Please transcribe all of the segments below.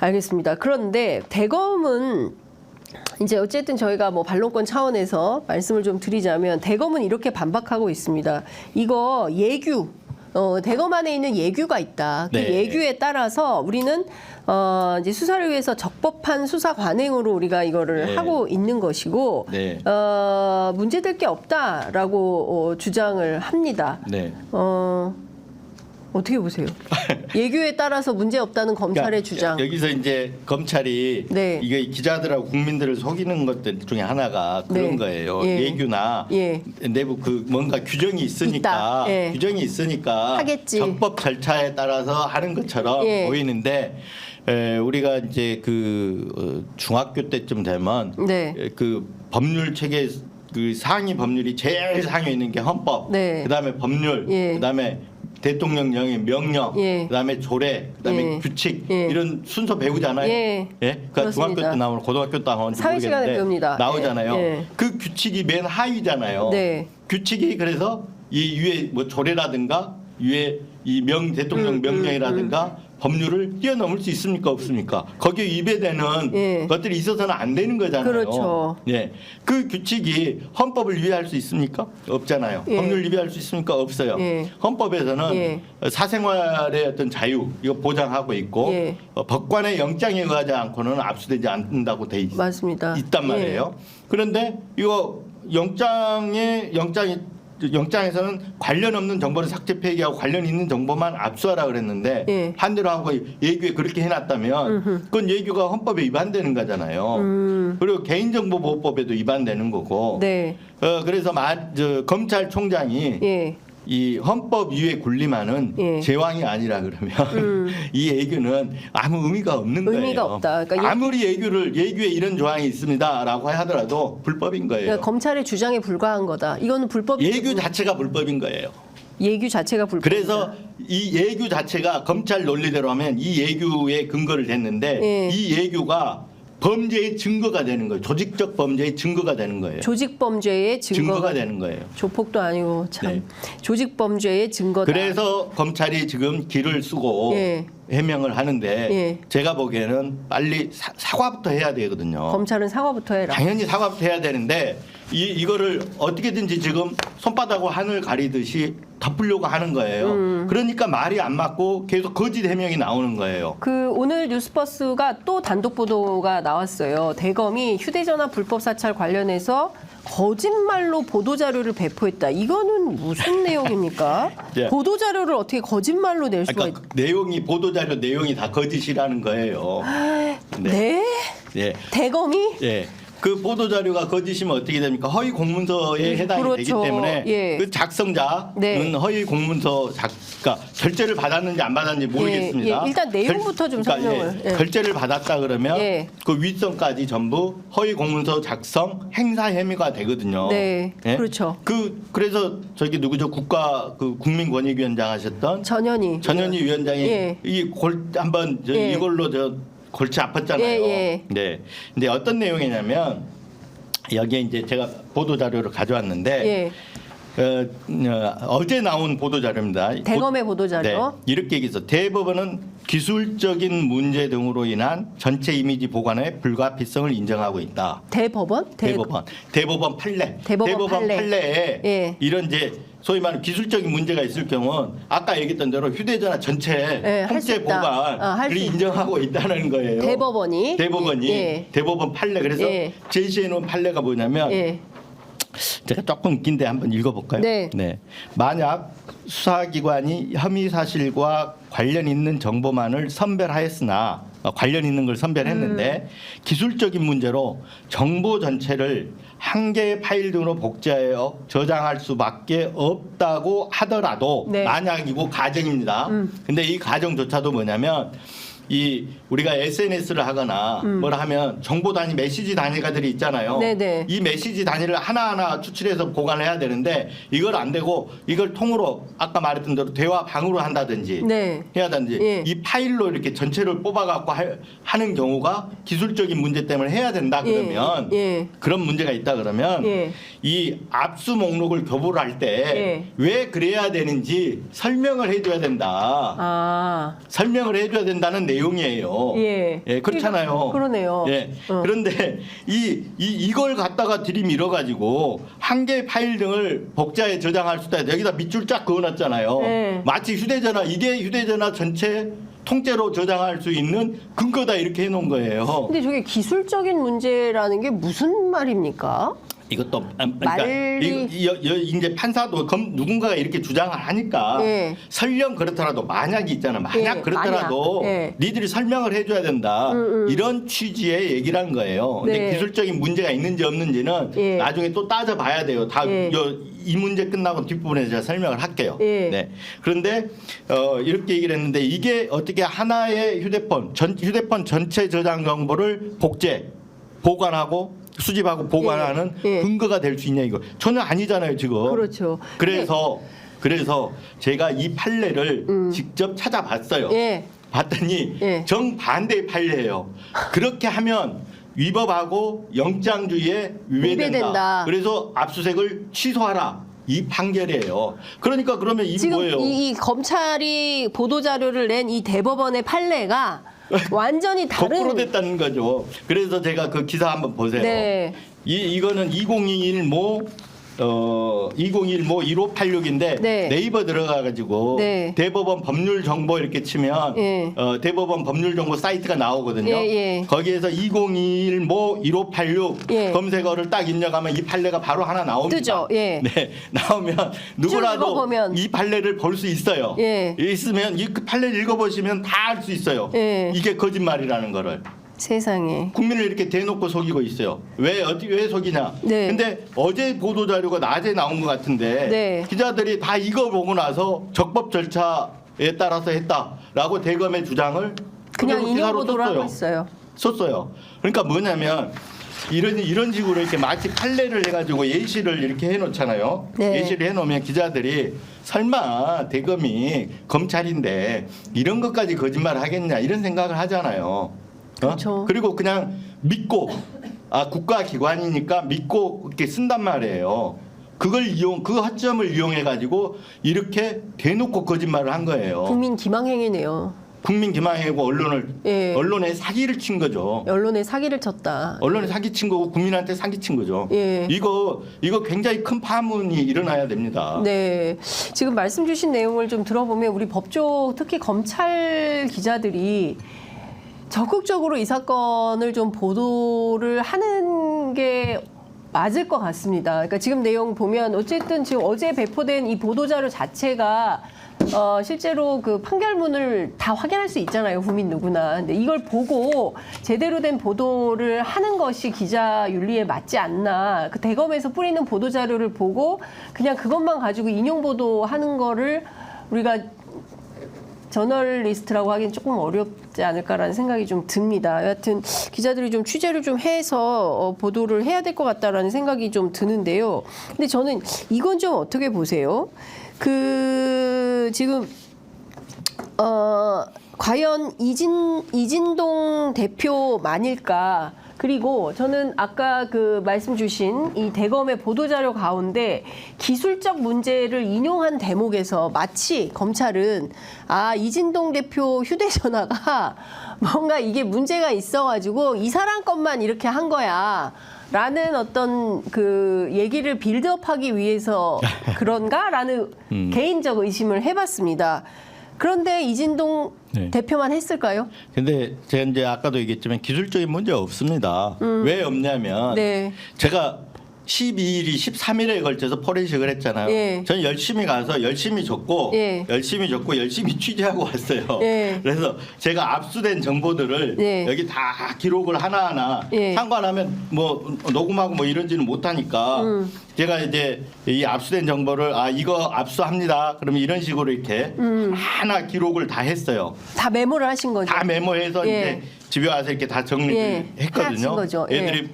알겠습니다. 그런데 대검은 이제 어쨌든 저희가 뭐 반론권 차원에서 말씀을 좀 드리자면 대검은 이렇게 반박하고 있습니다. 이거 예규. 대검 안에 있는 예규가 있다. 그 네. 예규에 따라서 우리는 이제 수사를 위해서 적법한 수사 관행으로 우리가 이거를 네. 하고 있는 것이고 네. 문제될 게 없다라고 주장을 합니다. 네. 어떻게 보세요? 예규에 따라서 문제 없다는 검찰의 주장. 여기서 이제 검찰이 네. 이게 기자들하고 국민들을 속이는 것들 중에 하나가 그런 네. 거예요. 예. 예규나 예. 내부 그 뭔가 규정이 있으니까 있다. 예. 규정이 있으니까 하겠지. 적법 절차에 따라서 하는 것처럼 예. 보이는데 우리가 이제 그 중학교 때쯤 되면 네. 그 법률 체계 그 상위 법률이 제일 상위에 있는 게 헌법, 네. 그다음에 법률, 예. 그다음에 대통령령의 명령, 예. 그다음에 조례, 그다음에 예. 규칙 예. 이런 순서 배우잖아요. 예. 그러니까 중학교 때 나오는 고등학교 때 나오는지 사회 시간에 모르겠는데 배웁니다. 나오잖아요. 예. 그 규칙이 맨 하위잖아요. 네. 규칙이 그래서 이 위에 뭐 조례라든가 위에 이 대통령 명령이라든가 법률을 뛰어넘을 수 있습니까 없습니까? 거기에 위배되는 예. 것들이 있어서는 안 되는 거잖아요. 그렇죠. 예, 그 규칙이 헌법을 위배할 수 있습니까? 없잖아요. 예. 법률 위배할 수 있습니까? 없어요. 예. 헌법에서는 예. 사생활의 어떤 자유 이거 보장하고 있고 예. 법관의 영장에 의하지 않고는 압수되지 않는다고 돼 맞습니다. 있단 말이에요. 그런데 이거 영장에서는 관련 없는 정보를 삭제 폐기하고 관련 있는 정보만 압수하라 그랬는데 예. 반대로 하고 예규에 그렇게 해놨다면 그건 예규가 헌법에 위반되는 거잖아요. 그리고 개인정보보호법에도 위반되는 거고. 네. 그래서 검찰총장이 예. 이 헌법 위에 군림하는 예. 제왕이 아니라 그러면 이 예규는 아무 의미가 없는 거예요. 의미가 없다. 그러니까 아무리 예규에 이런 조항이 있습니다라고 하더라도 불법인 거예요. 그러니까 검찰의 주장에 불과한 거다. 이거는 불법이 예규 자체가 불법인 거예요. 예규 자체가 불법. 그래서 이 예규 자체가 검찰 논리대로 하면 이 예규에 근거를 댔는데 예. 이 예규가 범죄의 증거가 되는 거예요. 조직적 범죄의 증거가 되는 거예요. 조직 범죄의 증거가 되는 거예요. 조폭도 아니고 참 네. 조직 범죄의 증거다. 그래서 검찰이 지금 길을 쓰고 예. 해명을 하는데 예. 제가 보기에는 빨리 사과부터 해야 되거든요. 검찰은 사과부터 해라. 당연히 사과부터 해야 되는데 이거를 어떻게든지 지금 손바닥으로 하늘 가리듯이 덮으려고 하는 거예요. 그러니까 말이 안 맞고 계속 거짓 해명이 나오는 거예요. 그 오늘 뉴스버스가 또 단독 보도가 나왔어요. 대검이 휴대전화 불법 사찰 관련해서 거짓말로 보도자료를 배포했다. 이거는 무슨 내용입니까? 예. 보도자료를 어떻게 거짓말로 낼 수가 그러니까 보도자료 내용이 다 거짓이라는 거예요. 네? 예. 대검이? 예. 그 보도자료가 거짓이면 어떻게 됩니까? 허위 공문서에 해당이 그렇죠. 되기 때문에 예. 그 작성자는 네. 허위 공문서 그러니까 결제를 받았는지 안 받았는지 모르겠습니다. 예. 일단 내용부터 좀 설명을. 예. 결제를 받았다 그러면 예. 그 윗선까지 전부 허위 공문서 작성 행사 혐의가 되거든요. 네. 그렇죠. 그래서 저기 누구죠? 국민권익위원장 하셨던 전현희 위원장이 예. 한번 예. 이걸로 골치 아팠잖아요. 예. 네. 근데 어떤 내용이냐면 여기에 이제 제가 보도 자료를 가져왔는데 예. 어제 나온 보도 자료입니다. 대검의 보도자료. 네. 이렇게 얘기해서 대법원은 기술적인 문제 등으로 인한 전체 이미지 보관의 불가피성을 인정하고 있다. 대법원? 대법원 판례. 대법원 판례. 판례에 예. 이런 이제 소위 말하는 기술적인 문제가 있을 경우는 아까 얘기했던 대로 휴대전화 전체 예, 할수 통째 있다. 할수 보관을 있다. 인정하고 있다는 거예요. 대법원이 예. 대법원 판례. 그래서 예. 제시해 놓은 판례가 뭐냐면 예. 제가 조금 웃긴데 한번 읽어볼까요? 네. 만약 수사기관이 혐의 사실과 관련 있는 정보만을 선별하였으나 관련 있는 걸 선별했는데 기술적인 문제로 정보 전체를 한 개의 파일 등으로 복제하여 저장할 수밖에 없다고 하더라도 네. 만약이고 가정입니다. 근데 이 가정조차도 뭐냐면 우리가 SNS를 하거나 뭘 하면 정보 단위, 메시지 단위가들이 있잖아요. 네네. 이 메시지 단위를 하나하나 추출해서 보관해야 되는데 이걸 안 되고 이걸 통으로 아까 말했던 대로 대화방으로 한다든지 네. 해야 되는지 예. 이 파일로 이렇게 전체를 뽑아갖고 하는 경우가 기술적인 문제 때문에 해야 된다 그러면 예. 그런 문제가 있다 그러면 예. 이 압수 목록을 교부를 할 때 왜 그래야 되는지 설명을 해줘야 된다. 아. 설명을 해줘야 된다는 내용이에요. 예. 예, 그렇잖아요. 그러네요. 예. 그런데 이걸 갖다가 들이밀어 가지고 한 개 파일 등을 복자에 저장할 수 있다. 여기다 밑줄 쫙 그어놨잖아요. 네. 마치 이게 휴대전화 전체 통째로 저장할 수 있는 근거다 이렇게 해놓은 거예요. 근데 저게 기술적인 문제라는 게 무슨 말입니까? 이것도 그러니까 말이- 이제 판사도 누군가가 이렇게 주장을 하니까 예. 설령 그렇더라도 만약이 있잖아. 만약 예, 그렇더라도 만약. 예. 니들이 설명을 해줘야 된다. 이런 취지의 얘기를 한 거예요. 근데 네. 기술적인 문제가 있는지 없는지는 예. 나중에 또 따져봐야 돼요. 다 예. 이 문제 끝나고 뒷부분에 제가 설명을 할게요. 예. 네. 그런데 이렇게 얘기를 했는데 이게 어떻게 하나의 휴대폰 전체 저장 정보를 보관하고 수집하고 보관하는 예. 근거가 될 수 있냐 이거 전혀 아니잖아요 지금. 그렇죠. 그래서 제가 이 판례를 직접 찾아봤어요. 예. 봤더니 예. 정반대의 판례예요. 그렇게 하면 위법하고 영장주의에 위배된다. 위배된다. 그래서 압수색을 취소하라. 이 판결이에요. 그러니까 그러면 이 지금 뭐예요? 이 검찰이 보도 자료를 낸 이 대법원의 판례가 완전히 다른 거꾸로 됐다는 거죠. 그래서 제가 그 기사 한번 보세요. 네. 이거는 2021모 1586인데 네. 네이버 들어가가지고 네. 대법원 법률 정보 이렇게 치면 예. 대법원 법률 정보 사이트가 나오거든요. 예, 예. 거기에서 2021모 1586 예. 검색어를 딱 입력하면 이 판례가 바로 하나 나옵니다. 뜨죠. 예. 네, 나오면 누구라도 읽어보면. 이 판례를 볼 수 있어요. 예. 있으면 이 판례를 읽어보시면 다 알 수 있어요. 예. 이게 거짓말이라는 거를. 세상에. 국민을 이렇게 대놓고 속이고 있어요. 왜 속이냐? 네. 근데 어제 보도 자료가 낮에 나온 것 같은데 네. 기자들이 다 이거 보고 나서 적법 절차에 따라서 했다라고 대검의 주장을 그냥 그대로 인용 기사로 보도를 하고 썼어요. 있어요. 썼어요. 그러니까 뭐냐면 이런 식으로 이렇게 마치 판례를 해가지고 예시를 이렇게 해놓잖아요. 네. 예시를 해놓으면 기자들이 설마 대검이 검찰인데 이런 것까지 거짓말 하겠냐 이런 생각을 하잖아요. 그렇죠. 그리고 그냥 믿고 국가기관이니까 믿고 이렇게 쓴단 말이에요. 그 허점을 이용해 가지고 이렇게 대놓고 거짓말을 한 거예요. 국민 기망행위네요. 국민 기망하고 예. 언론에 사기를 친 거죠. 언론에 사기를 쳤다. 언론에 사기 친 거고 국민한테 사기 친 거죠. 예. 이거 굉장히 큰 파문이 일어나야 됩니다. 네. 지금 말씀 주신 내용을 좀 들어보면 우리 법조 특히 검찰 기자들이 적극적으로 이 사건을 좀 보도를 하는 게 맞을 것 같습니다. 그러니까 지금 내용 보면 어쨌든 지금 어제 배포된 이 보도자료 자체가 실제로 그 판결문을 다 확인할 수 있잖아요. 국민 누구나. 근데 이걸 보고 제대로 된 보도를 하는 것이 기자 윤리에 맞지 않나. 그 대검에서 뿌리는 보도자료를 보고 그냥 그것만 가지고 인용 보도하는 거를 우리가 저널리스트라고 하기는 조금 어렵지 않을까라는 생각이 좀 듭니다. 여하튼 기자들이 좀 취재를 좀 해서 보도를 해야 될 것 같다라는 생각이 좀 드는데요. 근데 저는 이건 좀 어떻게 보세요? 지금 과연 이진동 대표만일까? 그리고 저는 아까 그 말씀 주신 이 대검의 보도자료 가운데 기술적 문제를 인용한 대목에서 마치 검찰은 이진동 대표 휴대전화가 뭔가 이게 문제가 있어가지고 이 사람 것만 이렇게 한 거야. 라는 어떤 그 얘기를 빌드업하기 위해서 그런가라는 개인적 의심을 해봤습니다. 그런데 이진동 네. 대표만 했을까요? 근데 제가 이제 아까도 얘기했지만 기술적인 문제 없습니다. 왜 없냐면 네. 제가 12일이 13일에 걸쳐서 포렌식을 했잖아요. 예. 저는 열심히 가서 열심히 줬고 예. 열심히 취재하고 왔어요. 예. 그래서 제가 압수된 정보들을 예. 여기 다 기록을 하나하나 예. 상관하면 뭐 녹음하고 뭐 이런지는 못하니까 제가 이제 이 압수된 정보를 이거 압수합니다. 그러면 이런 식으로 이렇게 하나 기록을 다 했어요. 다 메모를 하신 거죠? 다 메모해서 예. 이제 집에 와서 이렇게 다 정리를 예. 하신 했거든요. 거죠. 예. 애들이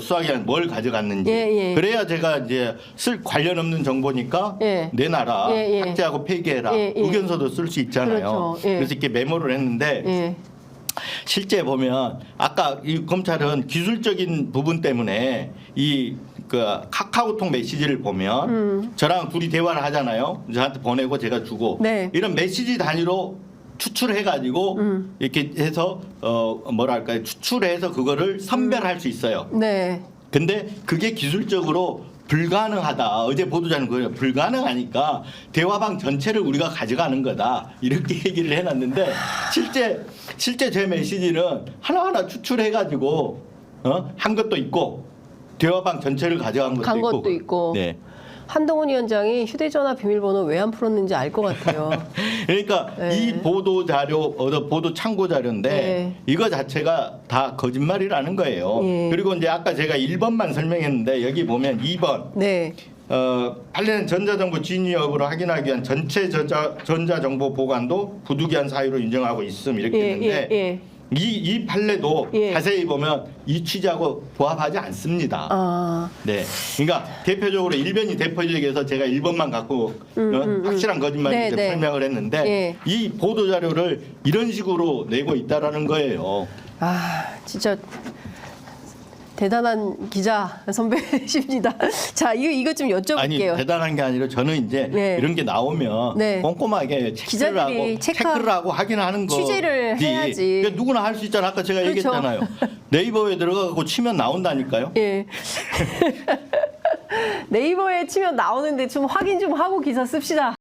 수학에 뭘 가져갔는지. 예, 예. 그래야 제가 이제 쓸 관련 없는 정보니까 예. 내놔라. 예, 예. 삭제하고 폐기해라. 예, 예. 의견서도 쓸 수 있잖아요. 그렇죠. 예. 그래서 이렇게 메모를 했는데 예. 실제 보면 아까 이 검찰은 기술적인 부분 때문에 그 카카오톡 메시지를 보면 저랑 둘이 대화를 하잖아요. 저한테 보내고 제가 주고 네. 이런 메시지 단위로 추출해가지고 이렇게 해서 뭐랄까요, 추출해서 그거를 선별할 수 있어요. 네. 근데 그게 기술적으로 불가능하다. 어제 보도자는 그래요. 불가능하니까 대화방 전체를 우리가 가져가는 거다. 이렇게 얘기를 해놨는데 실제 제 메시지는 하나하나 추출해가지고 한 것도 있고 대화방 전체를 가져간 것도 간 있고. 것도 있고. 네. 한동훈 위원장이 휴대전화 비밀번호 왜 안 풀었는지 알 것 같아요. 그러니까 네. 이 보도 자료, 보도 참고 자료인데 네. 이거 자체가 다 거짓말이라는 거예요. 예. 그리고 이제 아까 제가 1번만 설명했는데 여기 보면 2번. 네. 관련 전자정보 진위 여부를 확인하기 위한 전체 전자정보 보관도 부득이한 사유로 인정하고 있음 이렇게 예, 했는데 예. 이 판례도 예. 자세히 보면 이 취지하고 부합하지 않습니다. 아. 네, 그러니까 대표적으로 일변이 대표적에서 제가 1번만 갖고 확실한 거짓말인지 네, 네. 설명을 했는데 예. 이 보도 자료를 이런 식으로 내고 있다라는 거예요. 아, 진짜 대단한 기자 선배십니다. 자, 이거 좀 여쭤볼게요. 아니 대단한 게 아니라 저는 이제 네. 이런 게 나오면 네. 꼼꼼하게 기자들이 체크를 하고 확인하는 거 취재를 해야지. 그러니까 누구나 할 수 있잖아. 아까 제가 그렇죠. 얘기했잖아요. 네이버에 들어가고 치면 나온다니까요. 예. 네이버에 치면 나오는데 좀 확인 좀 하고 기사 씁시다.